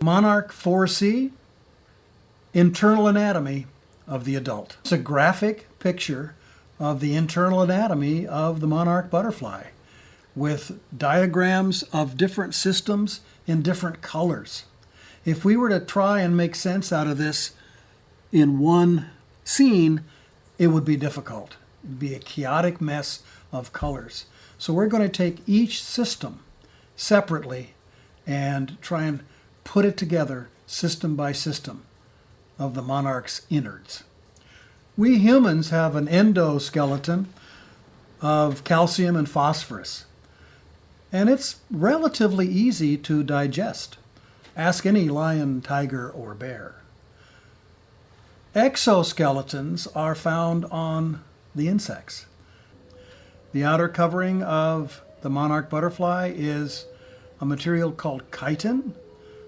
Monarch 4C, internal anatomy of the adult. It's a graphic picture of the internal anatomy of the monarch butterfly with diagrams of different systems in different colors. If we were to try and make sense out of this in one scene, it would be difficult. It would be a chaotic mess of colors. So we're going to take each system separately and try and put it together system by system of the monarch's innards. We humans have an endoskeleton of calcium and phosphorus, and it's relatively easy to digest. Ask any lion, tiger, or bear. Exoskeletons are found on the insects. The outer covering of the monarch butterfly is a material called chitin.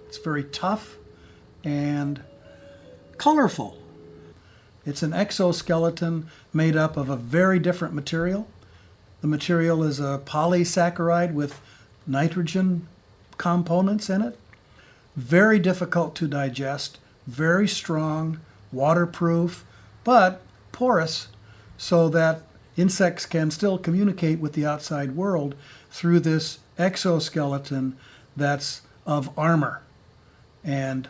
It's very tough and colorful. It's an exoskeleton made up of a very different material. The material is a polysaccharide with nitrogen components in it. Very difficult to digest, very strong, waterproof, but porous, so that insects can still communicate with the outside world through this exoskeleton that's of armor and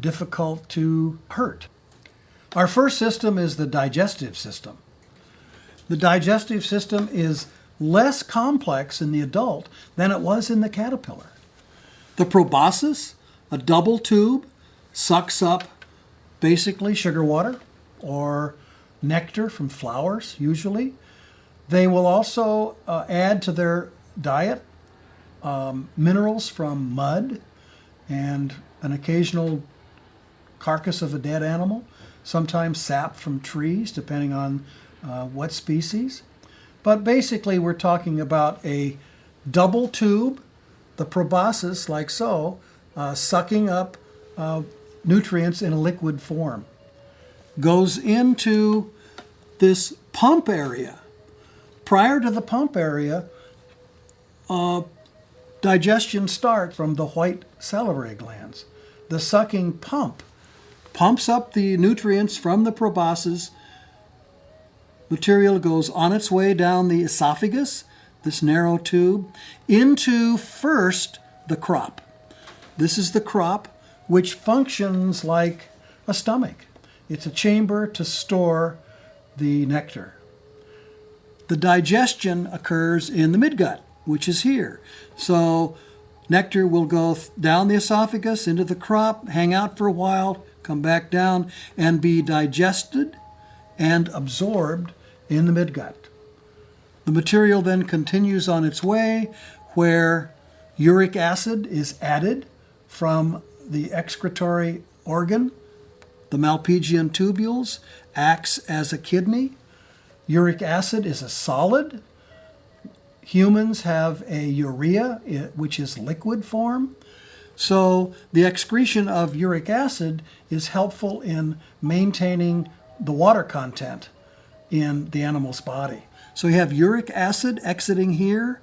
difficult to hurt. Our first system is the digestive system. The digestive system is less complex in the adult than it was in the caterpillar. The proboscis, a double tube, sucks up basically sugar water or nectar from flowers, usually. They will also add to their diet minerals from mud and an occasional carcass of a dead animal, sometimes sap from trees, depending on what species. But basically, we're talking about a double tube, the proboscis, like so, sucking up nutrients in a liquid form. Goes into this pump area. Prior to the pump area, digestion starts from the white salivary glands. The sucking pump pumps up the nutrients from the proboscis. Material goes on its way down the esophagus, this narrow tube, into first the crop. This is the crop, which functions like a stomach. It's a chamber to store the nectar. The digestion occurs in the midgut, which is here. So nectar will go down the esophagus into the crop, hang out for a while, come back down, and be digested and absorbed in the midgut. The material then continues on its way, where uric acid is added from the excretory organ. The Malpighian tubules acts as a kidney. Uric acid is a solid. Humans have a urea, which is liquid form. So the excretion of uric acid is helpful in maintaining the water content in the animal's body. So you have uric acid exiting here,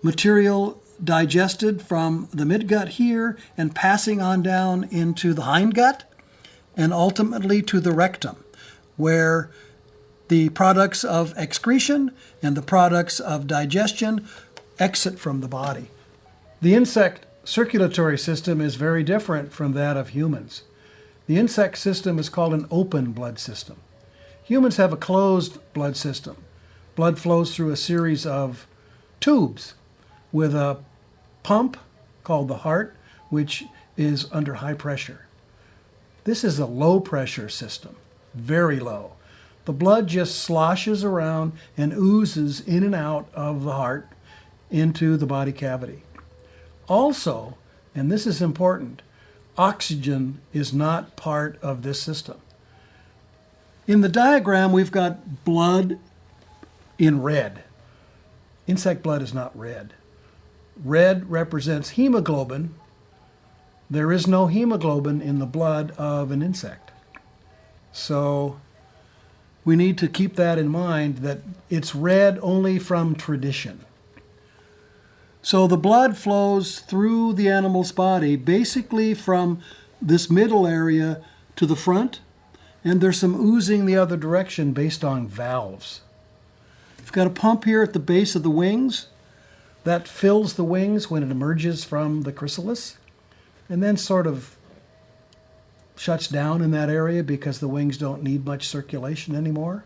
material digested from the midgut here and passing on down into the hindgut and ultimately to the rectum, where the products of excretion and the products of digestion exit from the body. The insect circulatory system is very different from that of humans. The insect system is called an open blood system. Humans have a closed blood system. Blood flows through a series of tubes with a pump called the heart, which is under high pressure. This is a low pressure system, very low. The blood just sloshes around and oozes in and out of the heart into the body cavity. Also, and this is important, oxygen is not part of this system. In the diagram, we've got blood in red. Insect blood is not red. Red represents hemoglobin. There is no hemoglobin in the blood of an insect. So we need to keep that in mind, that it's red only from tradition. So the blood flows through the animal's body, basically from this middle area to the front, and there's some oozing the other direction based on valves. You've got a pump here at the base of the wings that fills the wings when it emerges from the chrysalis, and then sort of shuts down in that area because the wings don't need much circulation anymore.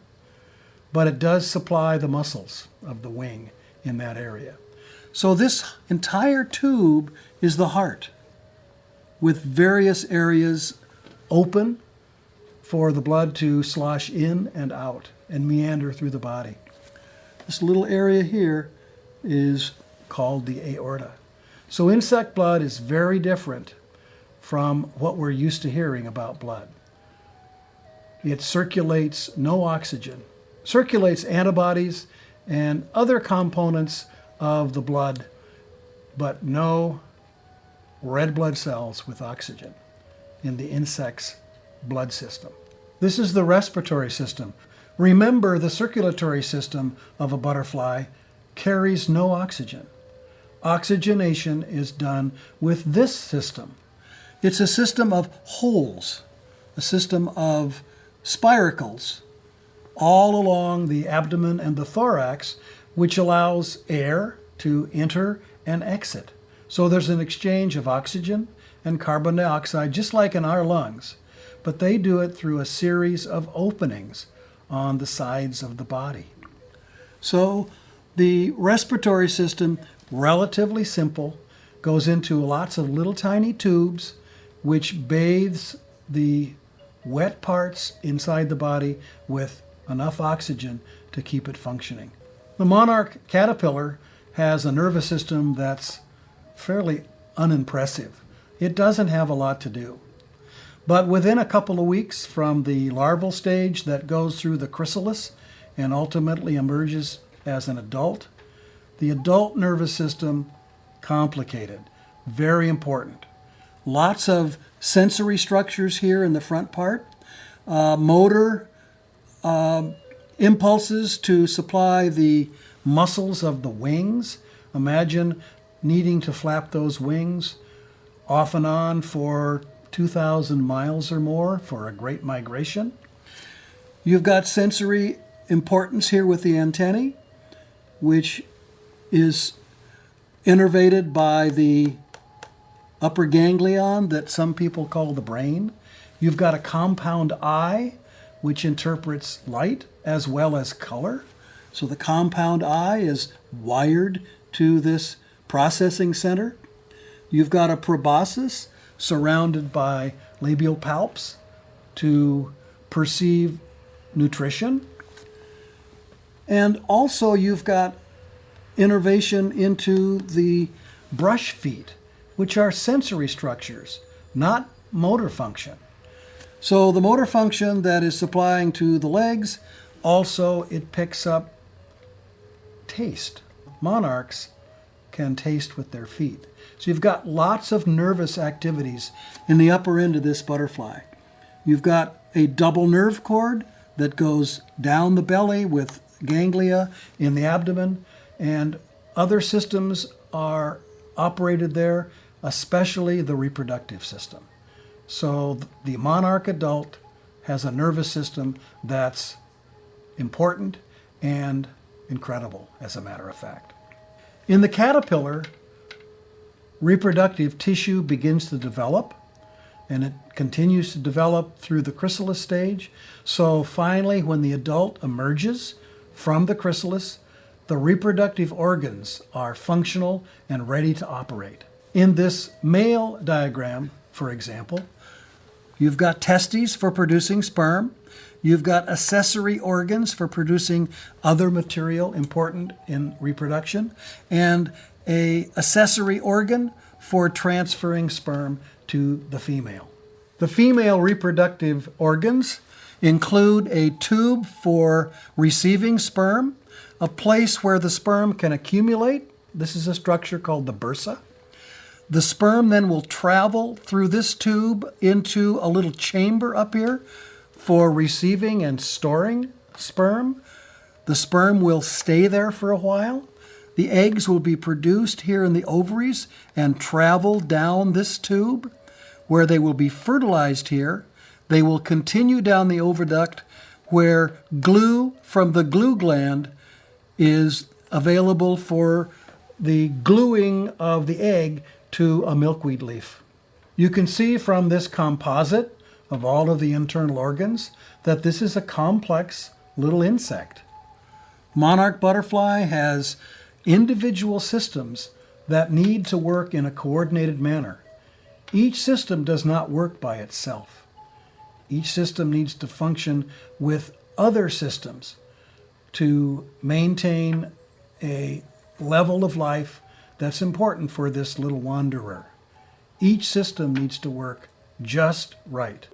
But it does supply the muscles of the wing in that area. So this entire tube is the heart, with various areas open for the blood to slosh in and out and meander through the body. This little area here is called the aorta. So insect blood is very different from what we're used to hearing about blood. It circulates no oxygen, circulates antibodies and other components of the blood, but no red blood cells with oxygen in the insect's blood system. This is the respiratory system. Remember, the circulatory system of a butterfly carries no oxygen. Oxygenation is done with this system. It's a system of holes, a system of spiracles all along the abdomen and the thorax, which allows air to enter and exit. So there's an exchange of oxygen and carbon dioxide, just like in our lungs, but they do it through a series of openings on the sides of the body. So the respiratory system, relatively simple, goes into lots of little tiny tubes which bathes the wet parts inside the body with enough oxygen to keep it functioning. The monarch caterpillar has a nervous system that's fairly unimpressive. It doesn't have a lot to do. But within a couple of weeks from the larval stage that goes through the chrysalis and ultimately emerges as an adult, the adult nervous system, complicated, very important. Lots of sensory structures here in the front part, motor impulses to supply the muscles of the wings. Imagine needing to flap those wings off and on for 2,000 miles or more for a great migration. You've got sensory importance here with the antennae, which is innervated by the upper ganglion that some people call the brain. You've got a compound eye, which interprets light as well as color. So the compound eye is wired to this processing center. You've got a proboscis surrounded by labial palps to perceive nutrition. And also you've got innervation into the brush feet, which are sensory structures, not motor function. So the motor function that is supplying to the legs, also it picks up taste. Monarchs can taste with their feet. So you've got lots of nervous activities in the upper end of this butterfly. You've got a double nerve cord that goes down the belly with ganglia in the abdomen, and other systems are operated there, especially the reproductive system. So the monarch adult has a nervous system that's important and incredible, as a matter of fact. In the caterpillar, reproductive tissue begins to develop, and it continues to develop through the chrysalis stage. So finally, when the adult emerges from the chrysalis, the reproductive organs are functional and ready to operate. In this male diagram, for example, you've got testes for producing sperm. You've got accessory organs for producing other material important in reproduction, and an accessory organ for transferring sperm to the female. The female reproductive organs include a tube for receiving sperm, a place where the sperm can accumulate. This is a structure called the bursa. The sperm then will travel through this tube into a little chamber up here for receiving and storing sperm. The sperm will stay there for a while. The eggs will be produced here in the ovaries and travel down this tube where they will be fertilized here. They will continue down the oviduct where glue from the glue gland is available for the gluing of the egg to a milkweed leaf. You can see from this composite of all of the internal organs that this is a complex little insect. Monarch butterfly has individual systems that need to work in a coordinated manner. Each system does not work by itself. Each system needs to function with other systems to maintain a level of life that's important for this little wanderer. Each system needs to work just right.